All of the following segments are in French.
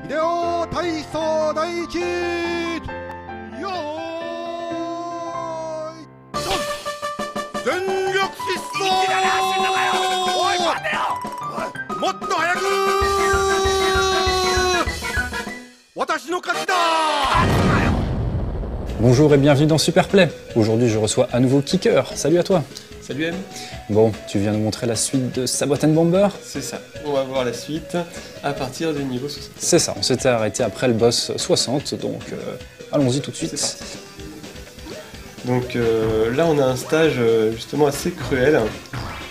秀夫体操第一よーいドン全力疾走おい待てよもっと早く私の勝ちだ。 Bonjour et bienvenue dans Superplay. Aujourd'hui je reçois à nouveau Kicker. Salut à toi. Salut M. Bon, tu viens nous montrer la suite de Sabot & Bomber. C'est ça, on va voir la suite à partir du niveau 60. C'est ça, on s'était arrêté après le boss 60, donc allons-y tout de suite. C'est parti. Donc là on a un stage justement assez cruel.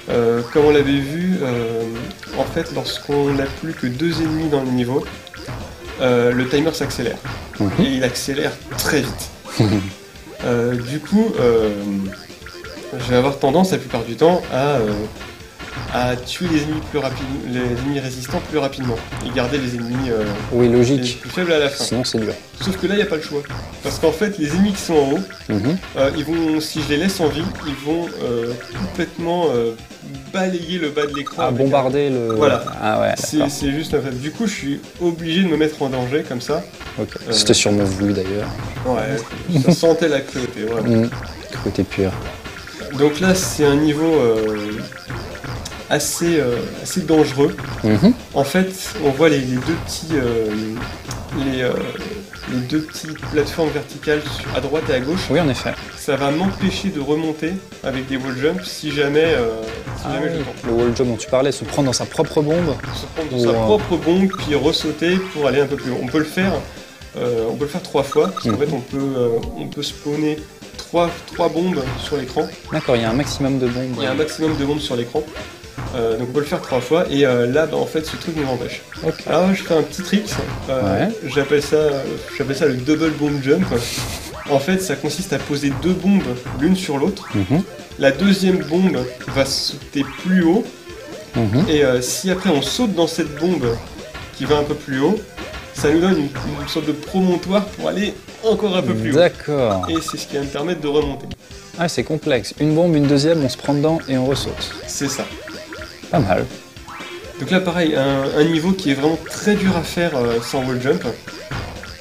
Comme on l'avait vu, en fait lorsqu'on n'a plus que 2 ennemis dans le niveau, le timer s'accélère. Et il accélère très vite. Du coup, je vais avoir tendance la plupart du temps à tuer les ennemis les ennemis résistants plus rapidement et garder les ennemis oui, les logique. plus faibles à la fin. Sinon c'est dur. Sauf que là, il n'y a pas le choix. Parce qu'en fait, les ennemis qui sont en haut, ils vont, si je les laisse en vie, ils vont complètement balayer le bas de l'écran. Ah, bombarder le... Voilà. Ah ouais, d'accord. C'est juste... Du coup, je suis obligé de me mettre en danger comme ça. Ok. C'était sûrement voulu d'ailleurs. Ouais, ça sentait la cruauté, voilà. Cruauté pure. Donc là, c'est un niveau assez dangereux. En fait, on voit les deux petites plateformes verticales à droite et à gauche. Oui, en effet. Ça va m'empêcher de remonter avec des wall jumps si jamais, je tente. Le wall jump dont tu parlais, se prendre dans sa propre bombe. Se prendre dans sa propre bombe, puis ressauter pour aller un peu plus haut. On peut le faire 3 fois, parce qu'en fait on peut spawner 3 bombes sur l'écran. D'accord, il y a un maximum de bombes. Il y a un maximum de bombes sur l'écran. Donc on peut le faire 3 fois et là en fait ce truc nous empêche. Okay. Alors je fais un petit trick, j'appelle ça le double bomb jump. En fait ça consiste à poser 2 bombes l'une sur l'autre. La deuxième bombe va sauter plus haut et si après on saute dans cette bombe qui va un peu plus haut, ça nous donne une sorte de promontoire pour aller encore un peu plus haut. D'accord. Et c'est ce qui va me permettre de remonter. Ah, c'est complexe. Une bombe, une deuxième, on se prend dedans et on ressaute. C'est ça. Pas mal. Donc là pareil, un niveau qui est vraiment très dur à faire sans wall jump.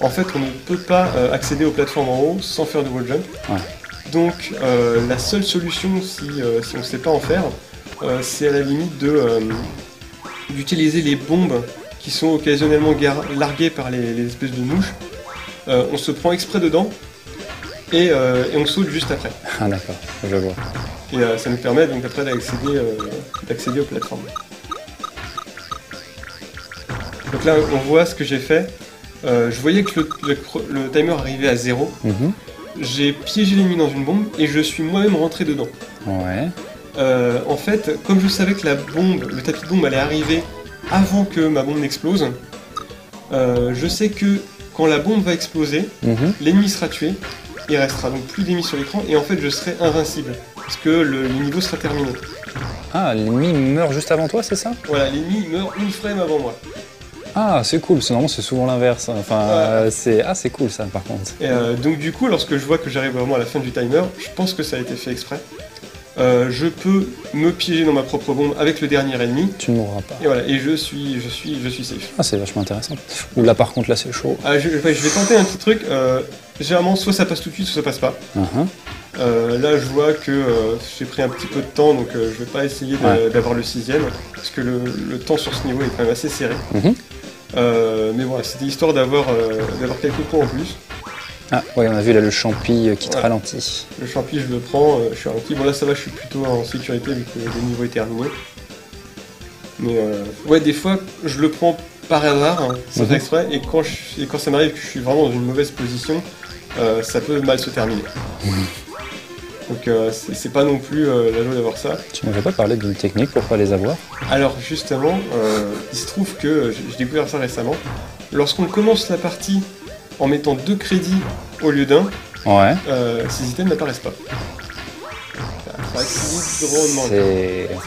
En fait on ne peut pas accéder aux plateformes en haut sans faire de wall jump. Ouais. Donc la seule solution si on ne sait pas en faire, c'est à la limite d'utiliser les bombes qui sont occasionnellement larguées par les espèces de mouches. On se prend exprès dedans et on saute juste après. Ah d'accord, je vois. Et ça nous permet donc après d'accéder aux plateformes. Donc là on voit ce que j'ai fait. Je voyais que le timer arrivait à 0. J'ai piégé l'ennemi dans une bombe et je suis moi-même rentré dedans. Ouais. En fait, comme je savais que le tapis de bombe allait arriver avant que ma bombe n'explose, je sais que quand la bombe va exploser, l'ennemi sera tué. Il restera donc plus d'ennemis sur l'écran et en fait je serai invincible parce que le niveau sera terminé. Ah, l'ennemi meurt juste avant toi, c'est ça? Voilà, l'ennemi meurt une frame avant moi. Ah, c'est cool, normalement c'est souvent l'inverse. Enfin, c'est cool ça par contre. Et donc du coup, lorsque je vois que j'arrive vraiment à la fin du timer, je pense que ça a été fait exprès. Je peux me piéger dans ma propre bombe avec le dernier ennemi. Tu ne mourras pas. Et voilà, et je suis safe. Ah, c'est vachement intéressant. Ou là par contre, là c'est chaud. Ah, je vais tenter un petit truc. Généralement, soit ça passe tout de suite, soit ça passe pas. Là, je vois que j'ai pris un petit peu de temps, donc je vais pas essayer d'avoir le 6ème, parce que le temps sur ce niveau est quand même assez serré. Mais voilà, c'était histoire d'avoir quelques points en plus. Ah, ouais, on a vu là le champi qui te ralentit. Le champi, je le prends, je suis ralenti. Bon, là ça va, je suis plutôt en sécurité vu que le niveau est terminé. Mais ouais, des fois, je le prends par hasard, sans faire exprès, et quand ça m'arrive que je suis vraiment dans une mauvaise position, ça peut mal se terminer. Donc c'est pas non plus la joie d'avoir ça. Tu m'avais pas parlé d'une technique pour pas les avoir? Alors justement, il se trouve que j'ai découvert ça récemment. Lorsqu'on commence la partie en mettant 2 crédits au lieu d'un, ces items n'apparaissent pas.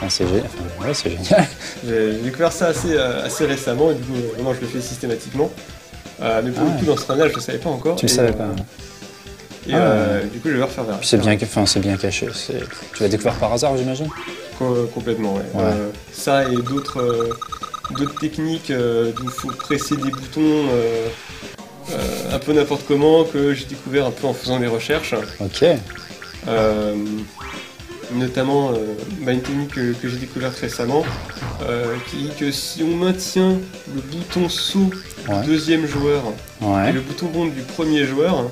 C'est génial. J'ai découvert ça assez récemment et du coup vraiment je le fais systématiquement. Mais pour le coup dans ce run-là je le savais pas encore. Tu le savais pas. Et du coup je vais le refaire vers. C'est bien caché. Tu l'as découvert par hasard, j'imagine. Complètement, ouais. Ça et d'autres. d'autres techniques d'où il faut presser des boutons un peu n'importe comment que j'ai découvert un peu en faisant des recherches. Ok. Notamment une technique que j'ai découverte récemment qui dit que si on maintient le bouton saut du deuxième joueur et le bouton bombe du premier joueur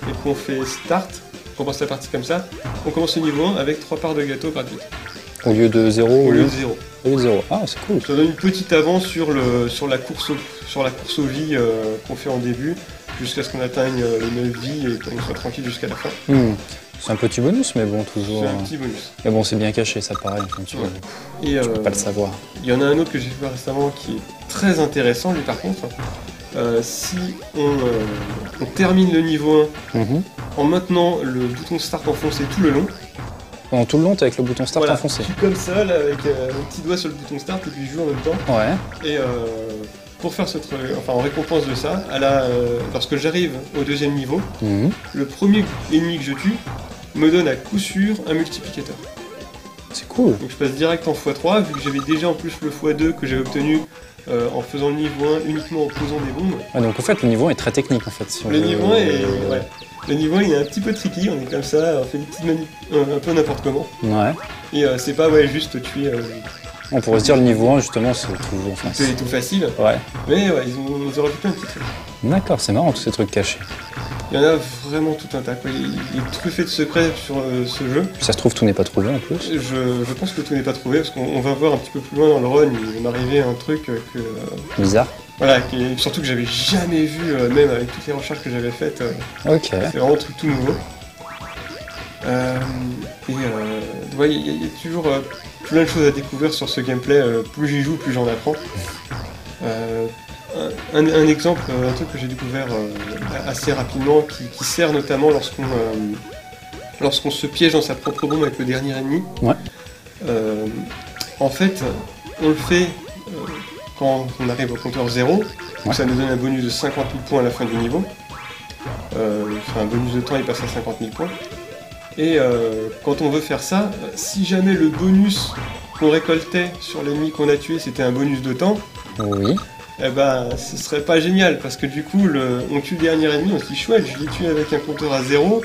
et qu'on fait start, qu'on commence la partie comme ça, on commence le niveau 1 avec 3 parts de gâteau gratuites. Au lieu de 0 Au lieu de 0. Au lieu de 0. Ah, c'est cool. Ça donne une petite avance sur la course aux vies qu'on fait en début, jusqu'à ce qu'on atteigne les 9 vies et qu'on soit tranquille jusqu'à la fin. C'est un petit bonus, mais bon, toujours. C'est un petit bonus. Mais bon, c'est bien caché, ça pareil. Tu peux pas le savoir. Il y en a un autre que j'ai fait récemment qui est très intéressant, lui par contre. Si on termine le niveau 1 en maintenant le bouton start enfoncé tout le long. Pendant tout le long, t'es avec le bouton start enfoncé. Je suis comme ça, là, avec mon petit doigt sur le bouton start et puis je joue en même temps. Ouais. Et pour faire ce truc, en récompense de ça, lorsque j'arrive au deuxième niveau, le premier ennemi que je tue me donne à coup sûr un multiplicateur. C'est cool. Donc je passe direct en x3, vu que j'avais déjà en plus le x2 que j'avais obtenu en faisant le niveau 1 uniquement en posant des bombes. Donc en fait, le niveau est très technique en fait. Si le niveau 1 est... Ouais. Le niveau 1 il est un petit peu tricky, on est comme ça, on fait des petites manips un peu n'importe comment. Ouais. Et c'est pas juste tuer... On pourrait se dire le niveau 1 justement c'est tout... Enfin, c'est tout facile. Ouais. Mais ils ont rajouté un petit truc. D'accord, c'est marrant tous ces trucs cachés. Il y en a vraiment tout un tas. Il est truffé de secrets sur ce jeu. Puis ça se trouve, tout n'est pas trouvé en plus. Je pense que tout n'est pas trouvé parce qu'on va voir un petit peu plus loin dans le run. Il va m'arriver un truc que... Bizarre. Voilà, surtout que j'avais jamais vu, même avec toutes les recherches que j'avais faites. Ok. C'est vraiment un truc tout nouveau. Il y a toujours plein de choses à découvrir sur ce gameplay. Plus j'y joue, plus j'en apprends. Un exemple, un truc que j'ai découvert assez rapidement, qui sert notamment lorsqu'on se piège dans sa propre bombe avec le dernier ennemi. Ouais. En fait, on le fait quand on arrive au compteur 0, donc ça nous donne un bonus de 50 000 points à la fin du niveau. Un bonus de temps, il passe à 50 000 points. Et quand on veut faire ça, si jamais le bonus qu'on récoltait sur l'ennemi qu'on a tué, c'était un bonus de temps, oui. Eh ben, ce serait pas génial, parce que du coup, on tue le dernier ennemi, on se dit chouette, je l'ai tué avec un compteur à 0,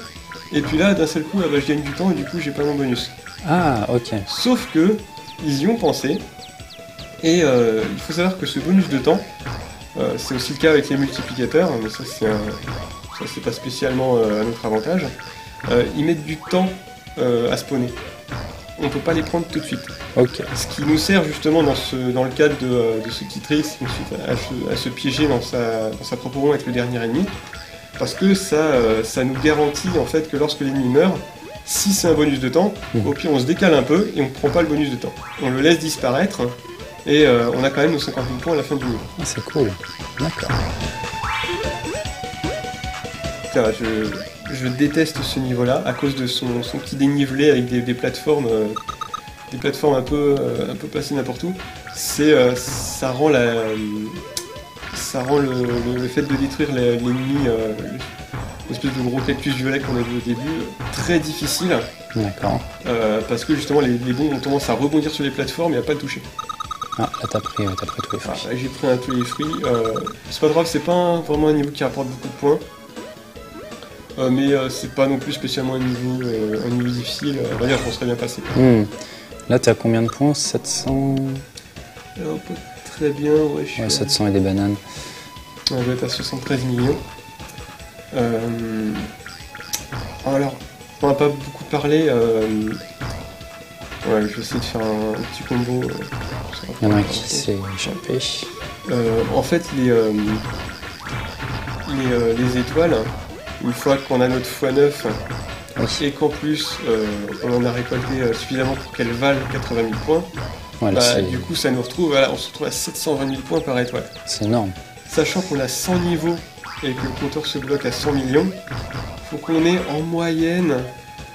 et puis là, d'un seul coup, je gagne du temps, et du coup, j'ai pas mon bonus. Ah, ok. Sauf que, ils y ont pensé, et il faut savoir que ce bonus de temps, c'est aussi le cas avec les multiplicateurs, mais ça c'est pas spécialement à notre avantage, ils mettent du temps à spawner. On peut pas les prendre tout de suite. Ok. Ce qui nous sert justement dans le cadre de ce petit trick, à se piéger dans sa propre bombe avec le dernier ennemi, parce que ça nous garantit en fait que lorsque l'ennemi meurt, si c'est un bonus de temps, au pire on se décale un peu et on prend pas le bonus de temps. On le laisse disparaître et on a quand même nos 50 000 points à la fin du niveau. Ah, c'est cool. D'accord. Je déteste ce niveau-là à cause de son petit dénivelé avec des plateformes un peu placées n'importe où. Ça rend le fait de détruire l'ennemi, l'espèce de gros cactus violet qu'on a vu au début, très difficile. D'accord. Parce que justement les bombes ont tendance à rebondir sur les plateformes et à pas le toucher. Ah, là t'as pris tous les fruits. J'ai pris tous les fruits. C'est pas grave, c'est pas vraiment un niveau qui rapporte beaucoup de points. Mais c'est pas non plus spécialement un niveau difficile. On va dire, je m'en serais bien passé. Là, t'es à combien de points? 700. Alors, pas très bien, ouais. Je suis 700 et des bananes. On doit être à 73 millions. Alors, on n'a pas beaucoup parlé. Ouais, je vais essayer de faire un petit combo. Il y en a un qui s'est échappé. En fait, les étoiles. Une fois qu'on a notre x9 et qu'en plus on en a récolté suffisamment pour qu'elles valent 80 000 points, du coup ça nous retrouve, on se retrouve à 720 000 points par étoile. C'est énorme. Sachant qu'on a 100 niveaux et que le compteur se bloque à 100 millions, il faut qu'on ait en moyenne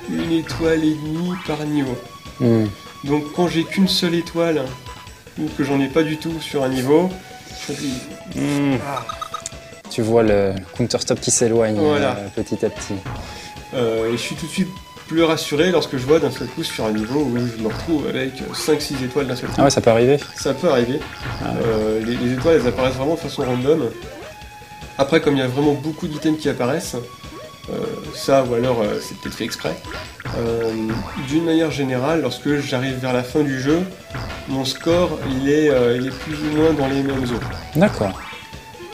une étoile et demie par niveau. Donc quand j'ai qu'une seule étoile ou que j'en ai pas du tout sur un niveau, je dis... Tu vois le counter-stop qui s'éloigne voilà. petit à petit. Et je suis tout de suite plus rassuré lorsque je vois d'un seul coup sur un niveau où je me retrouve avec 5-6 étoiles d'un seul coup. Ah ouais, ça peut arriver. Ça peut arriver. Ah Les étoiles, elles apparaissent vraiment de façon random. Après, comme il y a vraiment beaucoup d'items qui apparaissent, ça ou alors c'est peut-être fait exprès. D'une manière générale, lorsque j'arrive vers la fin du jeu, mon score il est plus ou moins dans les mêmes eaux. D'accord.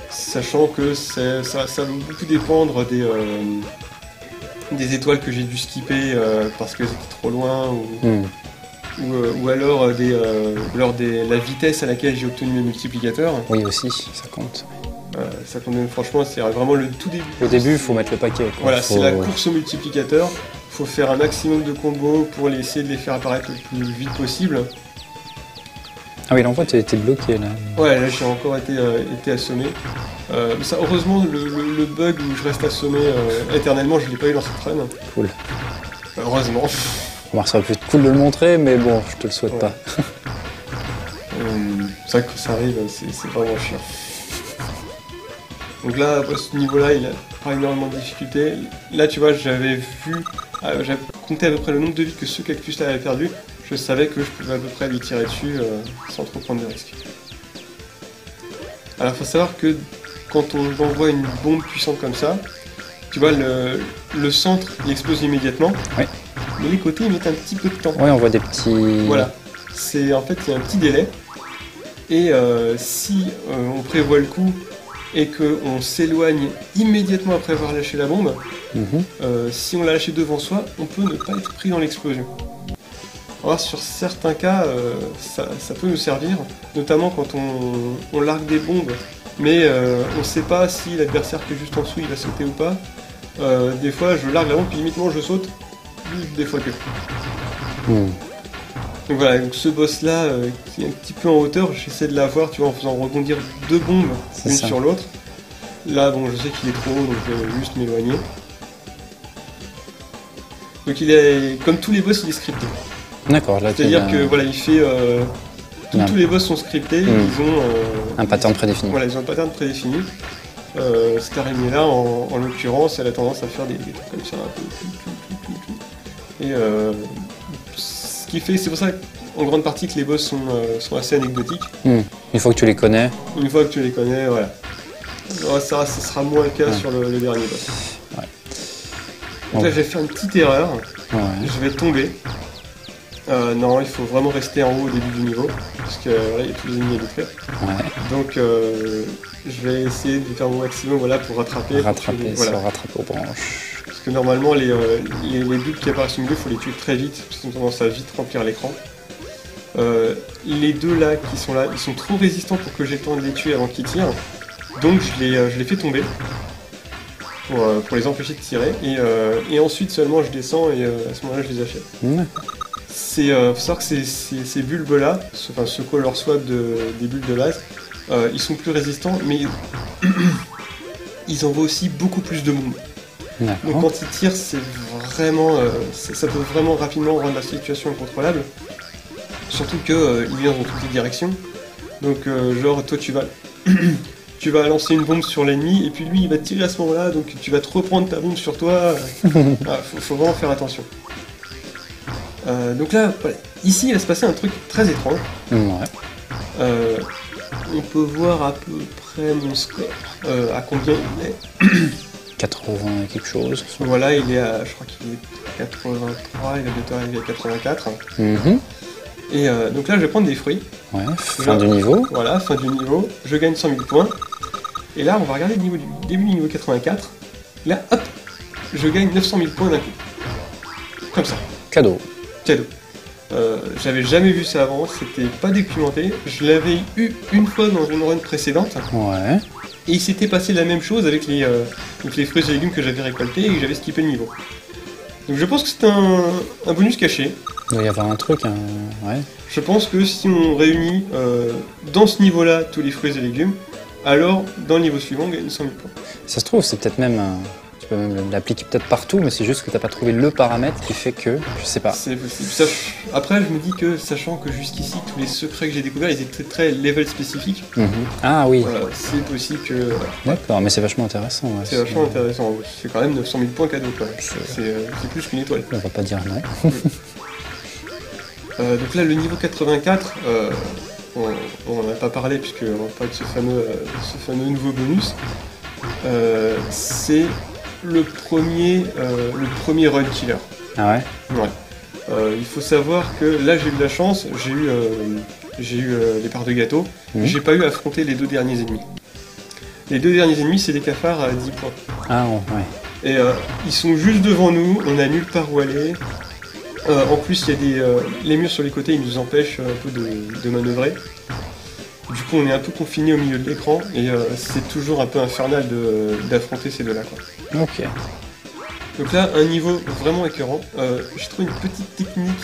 Sachant que ça va beaucoup dépendre des étoiles que j'ai dû skipper parce qu'elles étaient trop loin ou alors la vitesse à laquelle j'ai obtenu mes multiplicateurs. Oui, aussi, ça compte. Ça compte même, franchement, c'est vraiment le tout début. Au début, il faut mettre le paquet. Quoi. Voilà, c'est la course au multiplicateur. Il faut faire un maximum de combos pour essayer de les faire apparaître le plus vite possible. Ah oui, là, en fait, t'es bloqué, là. Ouais, là, j'ai encore été assommé. Ça, heureusement, le bug où je reste assommé éternellement, je l'ai pas eu dans cette run. Cool. Heureusement. Bon, ça aurait pu être cool de le montrer, mais bon, je te le souhaite pas. C'est vrai que quand ça arrive, c'est vraiment chiant. Donc là, à ce niveau-là, il a pas énormément de difficultés. Là, tu vois, j'avais compté à peu près le nombre de vies que ce cactus-là avait perdu. Je savais que je pouvais à peu près lui tirer dessus sans trop prendre de risques. Alors, il faut savoir que quand on envoie une bombe puissante comme ça, tu vois, le centre, il explose immédiatement. Oui. Mais les côtés, ils mettent un petit peu de temps. Ouais, on voit des petits... Voilà. En fait, il y a un petit délai. Et si on prévoit le coup et qu'on s'éloigne immédiatement après avoir lâché la bombe, si on l'a lâché devant soi, on peut ne pas être pris dans l'explosion. Alors sur certains cas, ça peut nous servir, notamment quand on largue des bombes, mais on ne sait pas si l'adversaire qui est juste en dessous il va sauter ou pas. Des fois je largue la bombe puis immédiatement je saute, des fois que. Donc voilà, donc ce boss là qui est un petit peu en hauteur, j'essaie de l'avoir, tu vois, en faisant rebondir deux bombes l'une sur l'autre. Là bon, je sais qu'il est trop haut, donc je vais juste m'éloigner. Donc il est, comme tous les boss, il est scripté. D'accord, là c'est-à-dire que voilà, il fait tous les boss sont scriptés, ils ont un pattern prédéfini. Voilà, ils ont un pattern prédéfini. Cette araignée là, en l'occurrence, elle a tendance à faire des trucs comme ça un peu. Et ce qui fait, c'est pour ça en grande partie que les boss sont assez anecdotiques. Une fois que tu les connais. Une fois que tu les connais, voilà. Alors, ça sera moins le cas sur le dernier boss. Ouais. Donc là, j'ai fait une petite erreur. Ouais. Je vais tomber. Non, il faut vraiment rester en haut au début du niveau, parce que là, il y a tous les ennemis à détruire. Ouais. Donc, je vais essayer de faire mon maximum voilà, pour rattraper. Se rattraper aux branches. Parce que normalement, les bulles qui apparaissent au milieu, il faut les tuer très vite, parce qu'ils ont tendance à vite remplir l'écran. Les deux là qui sont là, ils sont trop résistants pour que j'ai le temps de les tuer avant qu'ils tirent. Donc je les fais tomber pour les empêcher de tirer. Et ensuite seulement je descends et à ce moment-là je les achète. Faut savoir que ces bulbes là, ce color swap des bulles de base, ils sont plus résistants, mais ils envoient aussi beaucoup plus de bombes. Donc quand ils tirent, c'est vraiment, ça peut vraiment rapidement rendre la situation incontrôlable. Surtout qu'il vient dans toutes les directions. Donc genre toi tu vas lancer une bombe sur l'ennemi et puis lui il va te tirer à ce moment-là, donc tu vas te reprendre ta bombe sur toi. Faut vraiment faire attention. Donc là, voilà. Ici il va se passer un truc très étrange. On peut voir à peu près mon score, à combien il est. 80 et quelque chose. Voilà, il est à, je crois qu'il est 83, il va bientôt arriver à 84. Et donc là je vais prendre des fruits. Ouais, fin du niveau. Voilà, fin du niveau. Je gagne 100 000 points. Et là on va regarder le niveau du début du niveau 84. Là hop, je gagne 900 000 points d'un coup. Comme ça. Cadeau. J'avais jamais vu ça avant, c'était pas documenté. Je l'avais eu une fois dans une run précédente. Ouais. Et il s'était passé la même chose avec les fruits et légumes que j'avais récoltés et que j'avais skippé le niveau. Donc je pense que c'est un bonus caché. Il doit y avoir un truc, ouais. Je pense que si on réunit dans ce niveau-là tous les fruits et légumes, alors dans le niveau suivant on gagne 100 000 points. Ça se trouve, c'est peut-être même... Tu peux même l'appliquer peut-être partout, mais c'est juste que t'as pas trouvé le paramètre qui fait que, je sais pas. C'est possible. Après, je me dis que, sachant que jusqu'ici, tous les secrets que j'ai découverts, ils étaient très level spécifiques. Ah oui, Voilà, c'est possible que... d'accord, mais c'est vachement intéressant. Ouais. C'est vachement intéressant. C'est quand même 900 000 points cadeau, quoi. C'est plus qu'une étoile. On va pas dire non. Donc là, le niveau 84, on n'en a pas parlé puisqu'on va parler de ce fameux nouveau bonus. C'est le premier run killer. Ah ouais. Ouais. Il faut savoir que là, j'ai eu de la chance, j'ai eu les parts de gâteau, j'ai pas eu à affronter les 2 derniers ennemis. Les 2 derniers ennemis, c'est des cafards à 10 points. Ah ouais. Et ils sont juste devant nous, on a nulle part où aller. En plus, il y a les murs sur les côtés, ils nous empêchent un peu de manœuvrer. Du coup, on est un peu confiné au milieu de l'écran et c'est toujours un peu infernal d'affronter ces deux-là, quoi. Ok. Donc là, un niveau vraiment écœurant. J'ai trouvé une petite technique.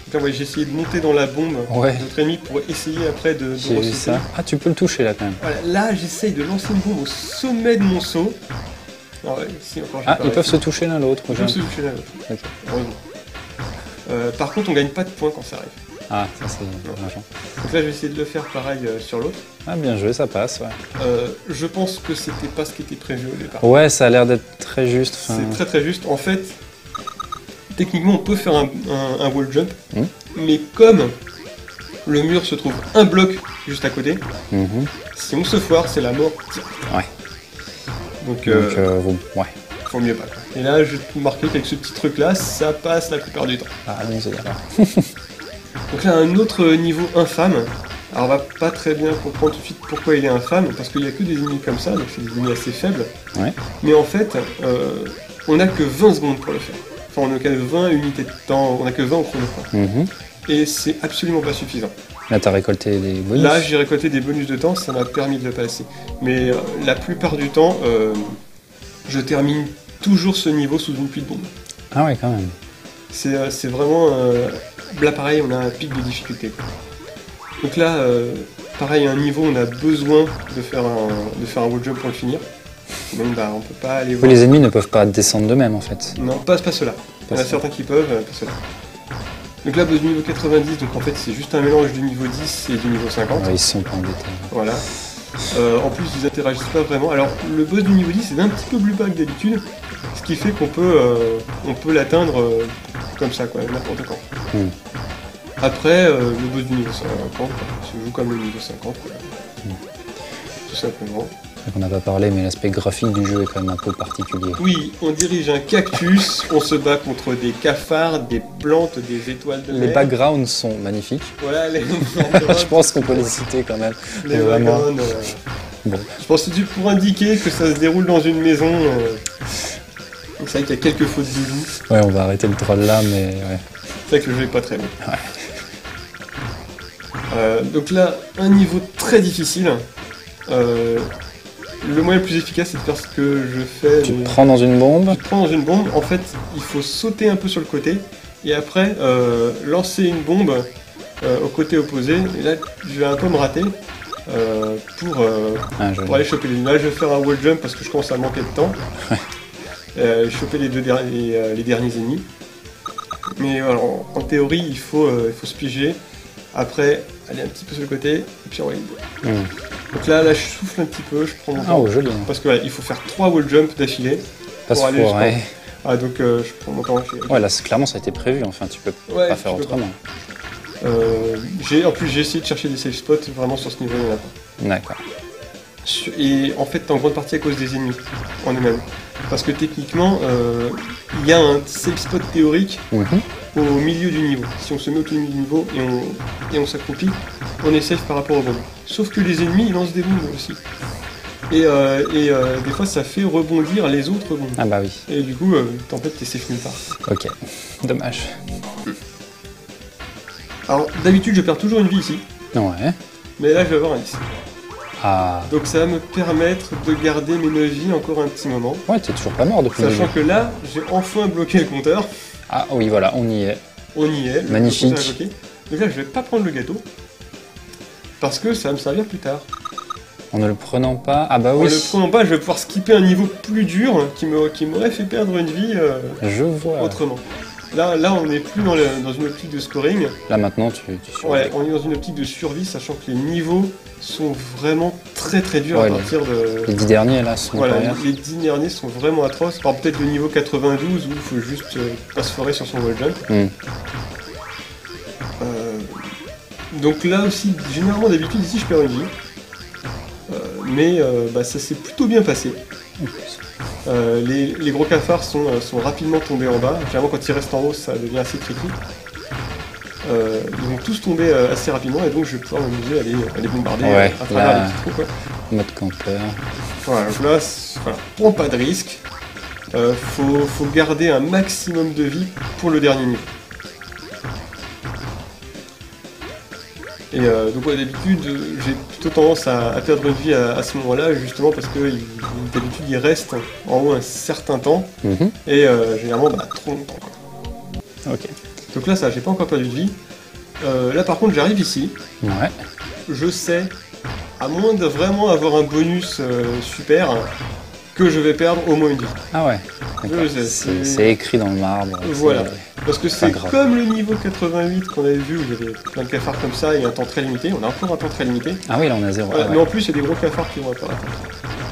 Donc là, ouais, j'ai essayé de monter dans la bombe Ouais. de notre ennemi pour essayer après de J'ai vu ressusciter. ça. Ah, tu peux le toucher là quand même. Voilà, là, j'essaye de lancer une bombe au sommet de mon saut. Ah ouais, si, encore, j'ai Ah, pas ils peuvent réussi. se toucher l'un l'autre. Ils peuvent se toucher l'un l'autre. Ok. Heureusement. Par contre, on gagne pas de points quand ça arrive. Ah, ça c'est dommage. Donc là, je vais essayer de le faire pareil sur l'autre. Ah, bien joué, ça passe, ouais. Je pense que c'était pas ce qui était prévu au départ. Ouais, ça a l'air d'être très juste. Enfin, C'est très très juste. En fait, techniquement, on peut faire un wall jump, mais comme le mur se trouve un bloc juste à côté, si on se foire, c'est la mort. Ouais. Donc, bon, ouais. faut mieux pas. Quoi. Et là, je vais marquer qu'avec ce petit truc-là, ça passe la plupart du temps. Ah, allons-y alors. Donc là, un autre niveau infâme. Alors, on va pas très bien comprendre tout de suite pourquoi il est infâme, parce qu'il n'y a que des ennemis comme ça, donc c'est des ennemis assez faibles. Ouais. Mais en fait, on n'a que 20 secondes pour le faire. Enfin, on n'a que 20 unités de temps, on n'a que 20 au chrono. Quoi. Et c'est absolument pas suffisant. Là, t'as récolté des bonus. Là, j'ai récolté des bonus de temps, ça m'a permis de le passer. Mais la plupart du temps, je termine toujours ce niveau sous une pluie de bombes. Ah ouais, quand même. C'est vraiment... là, pareil, on a un pic de difficulté. Quoi. Donc là, pareil, à un niveau, on a besoin de faire un wall jump pour le finir. Donc bah, on peut pas aller Oui, voir. les ennemis ne peuvent pas descendre d'eux-mêmes en fait. Non, pas ceux-là. Il y en a certains qui peuvent, pas ceux-là. Donc là, boss du niveau 90, donc en fait, c'est juste un mélange du niveau 10 et du niveau 50. Ouais, ils se sont pas embêtés. Voilà. En plus, ils interagissent pas vraiment. Alors, le boss du niveau 10 est un petit peu plus bas que d'habitude, ce qui fait qu'on peut l'atteindre comme ça, quoi, n'importe quand. Après, le boss du niveau 50 se joue comme le niveau 50, quoi. Tout simplement. On n'a pas parlé, mais l'aspect graphique du jeu est quand même un peu particulier. Oui, on dirige un cactus, on se bat contre des cafards, des plantes, des étoiles de mer. Les backgrounds sont magnifiques. Voilà, les Je pense qu'on peut les citer quand même. les vraiment. wagons. Bon. Je pense que c'est pour indiquer que ça se déroule dans une maison. Donc c'est vrai qu'il y a quelques fautes de loup. Ouais, on va arrêter le troll là, mais ouais. C'est vrai que le jeu est pas très bon. Donc là, un niveau très difficile. Le moyen le plus efficace, c'est de faire ce que je fais. Tu te prends dans une bombe. Tu te prends dans une bombe. En fait, il faut sauter un peu sur le côté et après lancer une bombe au côté opposé. Et là, je vais un peu me rater pour aller choper les. Là, je vais faire un wall jump parce que je commence à manquer de temps. Choper les derniers ennemis. Mais alors, en théorie, il faut se piéger. Après, aller un petit peu sur le côté et puis envoyer une bombe. Donc là, je souffle un petit peu, je prends mon temps. Oh, joli. Parce que il faut faire 3 wall jumps d'affilée. Passe pour aller pour, ouais. Ah, donc je prends mon temps. Ouais, là, clairement, ça a été prévu. Enfin, tu peux pas faire autrement. En plus, j'ai essayé de chercher des safe spots. Vraiment, sur ce niveau, il n'y en a pas. D'accord. Et en fait, en grande partie à cause des ennemis en eux-mêmes. Parce que techniquement, il y a un safe spot théorique au milieu du niveau. Si on se met au milieu du niveau et on s'accroupit, on est safe par rapport aux bombes. Sauf que les ennemis, ils lancent des bombes aussi. Et des fois, ça fait rebondir les autres bombes. Ah bah oui. Et du coup, en fait, t'es safe nulle part. Ok. Dommage. Alors, d'habitude, je perds toujours une vie ici. Ouais. Mais là, je vais avoir un 10. Ah. Donc ça va me permettre de garder mes 9 vies encore un petit moment. Ouais, t'es toujours pas mort depuis le Sachant début. que là, j'ai enfin bloqué le compteur. Ah oui, voilà, on y est. On y est. Magnifique. Le compteur est bloqué. Donc là, je vais pas prendre le gâteau. Parce que ça va me servir plus tard. En ne le prenant pas... Ah bah En oui, le prenant pas, je vais pouvoir skipper un niveau plus dur qui m'aurait fait perdre une vie je vois. autrement. Là, on n'est plus dans une optique de scoring. Là maintenant, tu Ouais, on est dans une optique de survie, sachant que les niveaux sont vraiment très très durs Ouais, à partir de... Les 10 derniers, là, sont Voilà, derrière. les 10 derniers sont vraiment atroces. Par peut-être le niveau 92 où il faut juste pas se foirer sur son wall jump. Hmm. Donc là aussi, généralement d'habitude ici je perds une vie. Mais ça s'est plutôt bien passé. Les gros cafards sont rapidement tombés en bas. Généralement quand ils restent en haut ça devient assez critique. Ils vont tous tomber assez rapidement et donc je vais pouvoir m'amuser à les bombarder Ouais, à travers là- les petits trous, quoi. Mode campeur. Voilà, donc là, voilà, prends pas de risque. Faut garder un maximum de vie pour le dernier niveau. Et donc ouais, d'habitude, j'ai plutôt tendance à perdre une vie à ce moment-là, justement parce que d'habitude il reste en haut un certain temps, Mhm. et généralement trop longtemps, quoi. Ok. Donc là ça, j'ai pas encore perdu de vie. Là par contre j'arrive ici, Ouais. je sais, à moins de vraiment avoir un bonus super, que je vais perdre au moins une vie. Ah ouais. D'accord. Je sais, C'est écrit dans le marbre. Voilà. c'est- Parce que c'est grave. comme le niveau 88 qu'on avait vu où il y avait plein de cafards comme ça et un temps très limité, on a encore un temps très limité. Ah oui, là on a 0. Voilà, mais en plus il y a des gros cafards qui vont apparaître.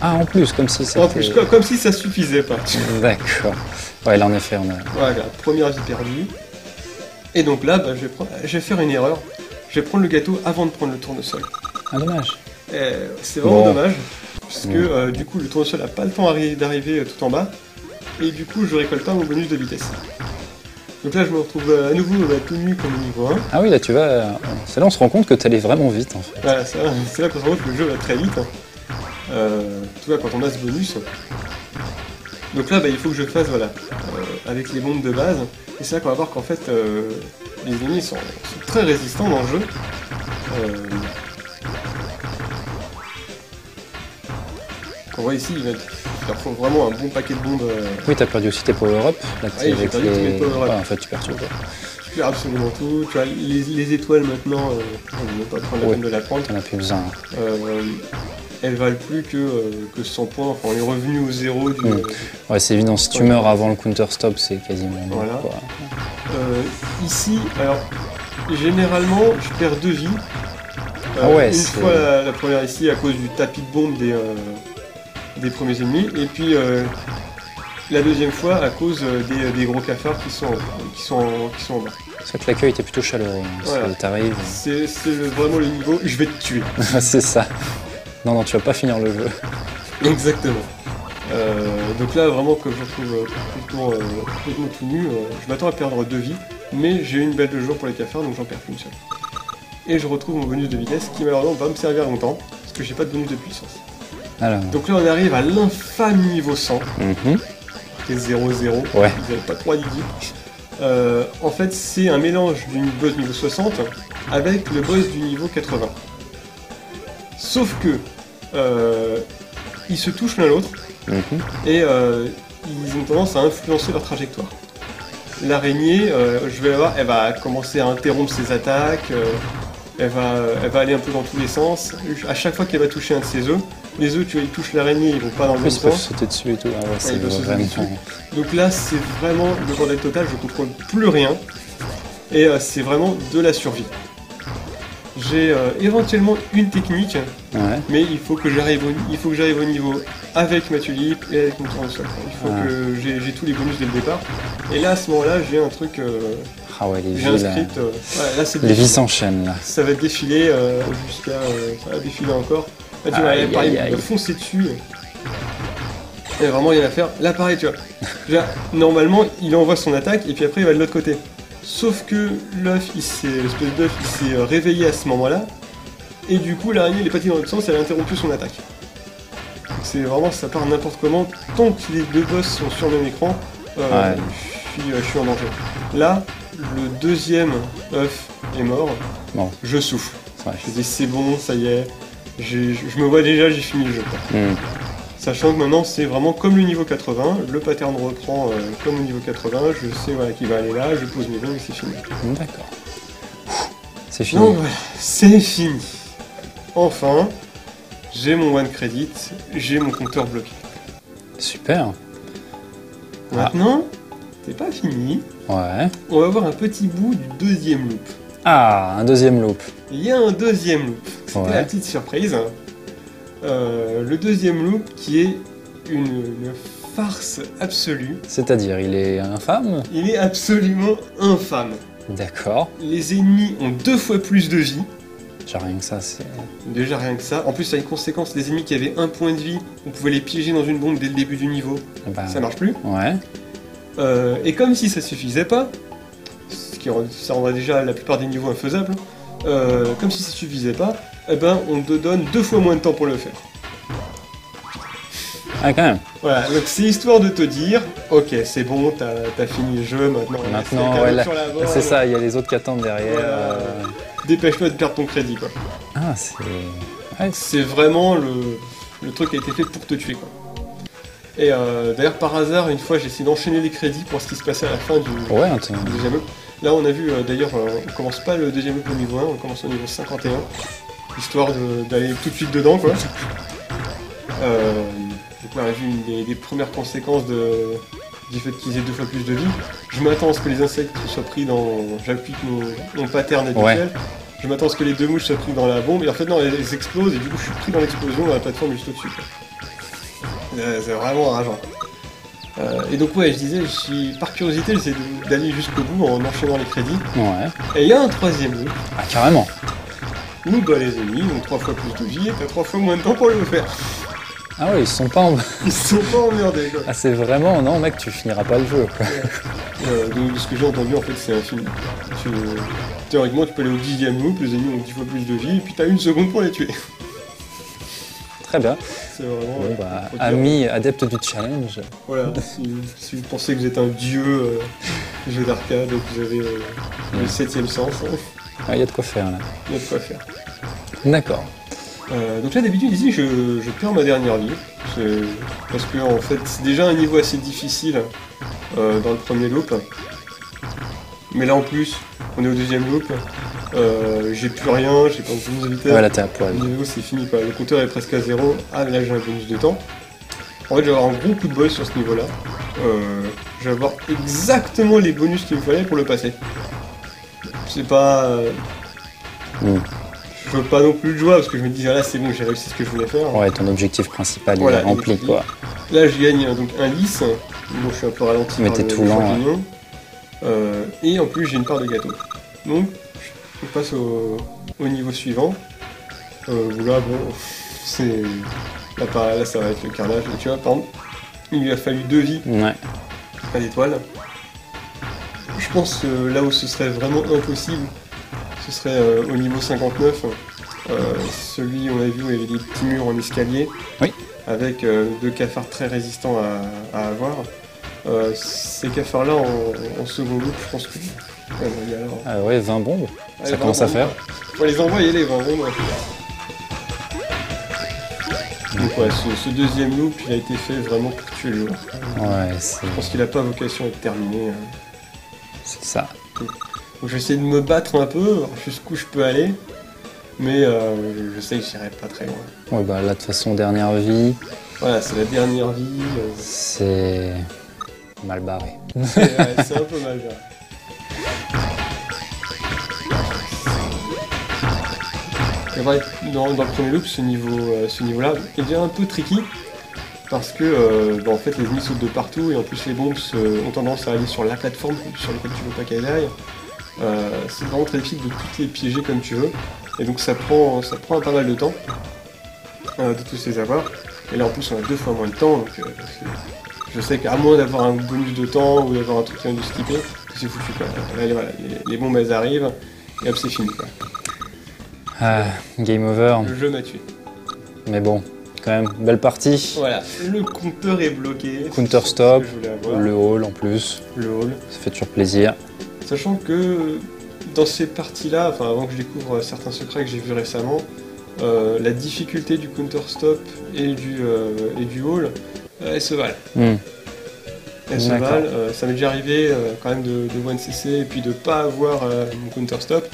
Ah, en plus, comme si c'était... En plus, comme si ça suffisait pas. D'accord. Ouais, là en effet, on a... Voilà, première vie perdue. Et donc là, je vais faire une erreur. Je vais prendre le gâteau avant de prendre le tournesol. Ah, dommage. C'est vraiment Bon. dommage, parce que du coup le tournesol n'a pas le temps d'arriver tout en bas, et du coup je récolte pas mon bonus de vitesse. Donc là je me retrouve à nouveau tenu comme au niveau 1. Ah oui, là tu vas... C'est là on se rend compte que t'allais vraiment vite en fait. Voilà, c'est là qu'on se rend compte que le jeu va très vite. Tout cas quand on a ce bonus. Donc là il faut que je fasse avec les bombes de base, et c'est là qu'on va voir qu'en fait les ennemis sont très résistants dans le jeu. On voit ici, il leur faut vraiment un bon paquet de bombes. Oui, t'as perdu aussi tes power-up. Là, Oui, j'ai perdu tous mes power-up. Ouais, en fait, tu perds tout. Quoi. Tu perds absolument tout. Tu vois, les étoiles maintenant, on ne va pas prendre la peine de la prendre. T'en as plus besoin. Elles valent plus que 100 points. Enfin, on est revenu au zéro du. Ouais, c'est évident. Si tu meurs avant le counter-stop, c'est quasiment bon, Voilà. quoi. Ici, alors, généralement, je perds 2 vies. Ah ouais, une c'est- fois la première ici à cause du tapis de bombe des premiers ennemis, et puis la deuxième fois à cause des gros cafards qui sont en bas. C'est vrai que l'accueil était plutôt chaleureux. Hein. Voilà. T'arrives... C'est vraiment le niveau, je vais te tuer. c'est ça. Non, tu vas pas finir le jeu. Exactement. Donc là, vraiment, comme je retrouve complètement tout nu, je m'attends à perdre 2 vies, mais j'ai une belle de jour pour les cafards, donc j'en perds qu'une seule. Et je retrouve mon bonus de vitesse, qui malheureusement va me servir longtemps, parce que j'ai pas de bonus de puissance. Alors... Donc là, on arrive à l'infâme niveau 100, Mhm. qui est 0-0, Ouais. vous n'avez pas 3 digits. En fait, c'est un mélange du boss niveau 60 avec le boss du niveau 80. Sauf que ils se touchent l'un l'autre Mhm. et ils ont tendance à influencer leur trajectoire. L'araignée, je vais la voir, elle va commencer à interrompre ses attaques, elle va aller un peu dans tous les sens. À chaque fois qu'elle va toucher un de ses œufs, les œufs, tu vois, ils touchent l'araignée, ils vont pas dans le En même plus, ils peuvent sens. sauter dessus et tout. Ah ouais, c'est ils peuvent sauter vraiment... dessus. Donc là, c'est vraiment le bordel total, je contrôle plus rien. Et c'est vraiment de la survie. J'ai éventuellement une technique, Ouais. mais il faut que j'arrive au niveau avec ma tulipe et avec mon tournesol. Il faut Ah. que j'ai tous les bonus dès le départ. Et là, à ce moment-là, j'ai un truc, Ah ouais, les j'ai un vies, là... script. Là, c'est Les vies s'enchaînent, là. ça va défiler jusqu'à. Ça va défiler encore. Là, tu vois, Aïe, pareil, aïe, il va aïe. foncer dessus. Il y a vraiment rien à faire. Là, pareil, tu vois. Déjà, normalement, il envoie son attaque et puis après, il va de l'autre côté. Sauf que l'espèce d'œuf, il s'est réveillé à ce moment-là. Et du coup, l'araignée, elle est partie dans l'autre sens, elle a interrompu son attaque. Donc c'est vraiment, ça part n'importe comment. Tant que les deux boss sont sur le même écran, Ouais. je suis en danger. Là, le deuxième œuf est mort. Bon. Je souffle. Ouais. Je dis c'est bon, ça y est. Je me vois déjà, j'ai fini le jeu, quoi. Hmm. Sachant que maintenant c'est vraiment comme le niveau 80, le pattern reprend comme au niveau 80, je sais voilà, qu'il va aller là, je pose mes bombes et c'est fini. D'accord. C'est fini. Donc voilà, c'est fini. Enfin, j'ai mon one credit, j'ai mon compteur bloqué. Super. Maintenant, c'est pas fini. Ouais. On va voir un petit bout du deuxième loop. Ah, un deuxième loop. Il y a un deuxième loop. C'était Ouais. la petite surprise. Le deuxième loop qui est une farce absolue. C'est-à-dire, il est infâme? Il est absolument infâme. D'accord. Les ennemis ont 2 fois plus de vie. J'ai rien que ça, c'est... Déjà rien que ça. En plus, ça a une conséquence. Les ennemis qui avaient 1 point de vie, on pouvait les piéger dans une bombe dès le début du niveau. Bah, Ça marche plus. ouais. Et comme si ça suffisait pas, ça rendrait déjà la plupart des niveaux infaisables, comme si ça suffisait pas, eh ben on te donne 2 fois moins de temps pour le faire. Ah, quand même. Voilà, donc c'est histoire de te dire, ok, c'est bon, t'as fini le jeu, maintenant, Maintenant, c'est ouais, là, sur la borne, c'est ça, il y a les autres qui attendent derrière. Voilà. Dépêche-toi de perdre ton crédit, quoi. Ah, c'est... Ouais, C'est vraiment le truc qui a été fait pour te tuer, quoi. Et d'ailleurs, par hasard, une fois, j'ai essayé d'enchaîner les crédits pour ce qui se passait à la fin du ouais, attends. deuxième loop. Là, on a vu, d'ailleurs, on commence pas le deuxième loop au niveau 1, on commence au niveau 51, histoire d'aller tout de suite dedans, quoi. Donc là, on a vu des premières conséquences du fait qu'ils aient 2 fois plus de vie. Je m'attends à ce que les insectes soient pris dans... J'applique mon pattern habituel. Ouais. Je m'attends à ce que les 2 mouches soient pris dans la bombe, et en fait non, elles explosent, et du coup je suis pris dans l'explosion, dans la plateforme juste au-dessus, quoi. C'est vraiment rageant. Et donc ouais, je disais, par curiosité, j'essaie d'aller jusqu'au bout en enchaînant les crédits. Ouais. Et il y a un troisième loop, Ah, carrément. où bah, les ennemis ont 3 fois plus de vie, et t'as 3 fois moins de temps pour le faire. Ah ouais, ils se sont pas... Ils se sont pas emmerdés, quoi. Ah, c'est vraiment... Non, mec, tu finiras pas le jeu, quoi. Donc, de ce que j'ai entendu, en fait, c'est infini. Théoriquement, tu peux aller au 10e loop, les ennemis ont 10 fois plus de vie, et puis t'as 1 seconde pour les tuer. Très bien. C'est vraiment... Bon, bah, faut dire. amis adeptes du challenge. Voilà, si vous pensez que vous êtes un dieu jeu d'arcade et que vous avez le 7ème sens, hein, Il y a de quoi faire, là. il y a de quoi faire. D'accord. Donc là, d'habitude, ici, je perds ma dernière vie. Parce que, en fait, c'est déjà un niveau assez difficile dans le premier loop. Mais là, en plus, on est au deuxième loop. J'ai plus rien, j'ai pas de bonus de vitesse. Ouais, là, t'es à poil. Le niveau, c'est fini, quoi. Le compteur est presque à 0. Ah, là, j'ai un bonus de temps. En fait, je vais avoir un gros coup de bol sur ce niveau-là. Je vais avoir exactement les bonus qu'il me fallait pour le passer. C'est pas... Je veux pas non plus le jouer parce que je me dis, ah là, c'est bon, j'ai réussi ce que je voulais faire. Ouais, ton objectif principal, Voilà, il est rempli, quoi. Là, je gagne donc un lys. Donc, je suis un peu ralenti. Mais par t'es le tout lent, champignon. Et en plus, j'ai une part de gâteau. Donc, on passe au niveau suivant. Où là, bon, c'est... Là, ça va être le carnage. Tu vois, par exemple, il lui a fallu 2 vies Ouais. à l'étoile. Je pense que là où ce serait vraiment impossible, ce serait au niveau 59. Celui, on a vu, où il y avait des petits murs en escalier. Oui. Avec 2 cafards très résistants à avoir. Ces cafards-là, en second loop, je pense que... Ouais, non, il y a alors... Ah ouais, 20 bombes. Allez, Ça commence à faire. Faut les envoyer, les 20 bombes. Donc ouais, ce deuxième loop, il a été fait vraiment pour tuer le joueur. Ouais, c'est Je pense qu'il n'a pas vocation à être terminé. ça. Donc je vais essayer de me battre un peu, voir jusqu'où je peux aller. Mais je sais que j'irai pas très loin. Ouais, bah là, de toute façon, dernière vie, Voilà, c'est la dernière vie. c'est mal barré. C'est un peu mal là. C'est vrai, dans le premier loop, ce niveau-là est déjà un peu tricky. Parce que en fait les ennemis sautent de partout et en plus les bombes ont tendance à aller sur la plateforme sur laquelle tu veux pas qu'elles aillent. C'est vraiment très difficile de toutes les piéger comme tu veux. Et donc ça prend pas mal de temps de tous les avoir. Et là en plus on a 2 fois moins de temps, donc je sais qu'à moins d'avoir un bonus de temps ou d'avoir un truc qui vient de skipper, c'est foutu quoi. Là, voilà, les bombes elles arrivent et hop c'est fini quoi. Ah, game over. Le jeu m'a tué. Mais bon, quand même, belle partie. Voilà, le compteur est bloqué. Counter c'est stop, ce que je voulais avoir. le hall en plus. Le hall. Ça fait toujours plaisir. Sachant que dans ces parties-là, enfin avant que je découvre certains secrets que j'ai vus récemment, la difficulté du counter-stop et du hall, elles se valent. Elles se D'accord. valent. Ça m'est déjà arrivé quand même de one CC et puis de pas avoir mon counter-stop.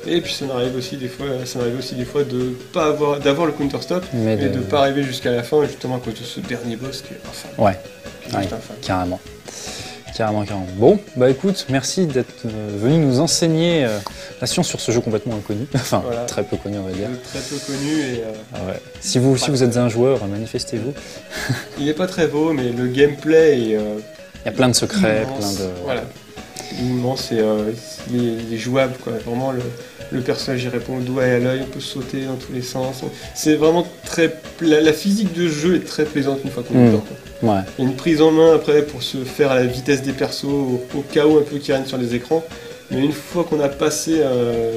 Et puis ça m'arrive aussi des fois de pas d'avoir le counter stop, mais de pas arriver jusqu'à la fin, justement à cause de ce dernier boss qui est infâme. Ouais, carrément. Carrément. Bon, bah écoute, merci d'être venu nous enseigner la science sur ce jeu complètement inconnu. Enfin, voilà. Très peu connu, on va dire. Très peu connu et... ouais. Si vous êtes un joueur, manifestez-vous. Il n'est pas très beau, mais le gameplay est... Il y a plein de secrets, immense. Voilà. Immense et il est jouable, quoi. Vraiment, le personnage il répond au doigt et à l'œil, on peut sauter dans tous les sens. C'est vraiment très... La physique de jeu est très plaisante une fois qu'on est dedans, quoi. Ouais. Il y a une prise en main après pour se faire à la vitesse des persos, au chaos un peu qui règne sur les écrans. Mais une fois qu'on a passé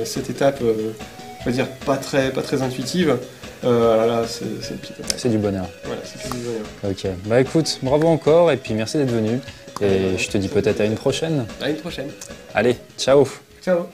cette étape, on va dire pas très intuitive, là c'est le pied. C'est du bonheur. Voilà, c'est que du bonheur. Ok, bah écoute, bravo encore et puis merci d'être venu. Et je te dis peut-être à une prochaine. À une prochaine. Allez, ciao. Ciao.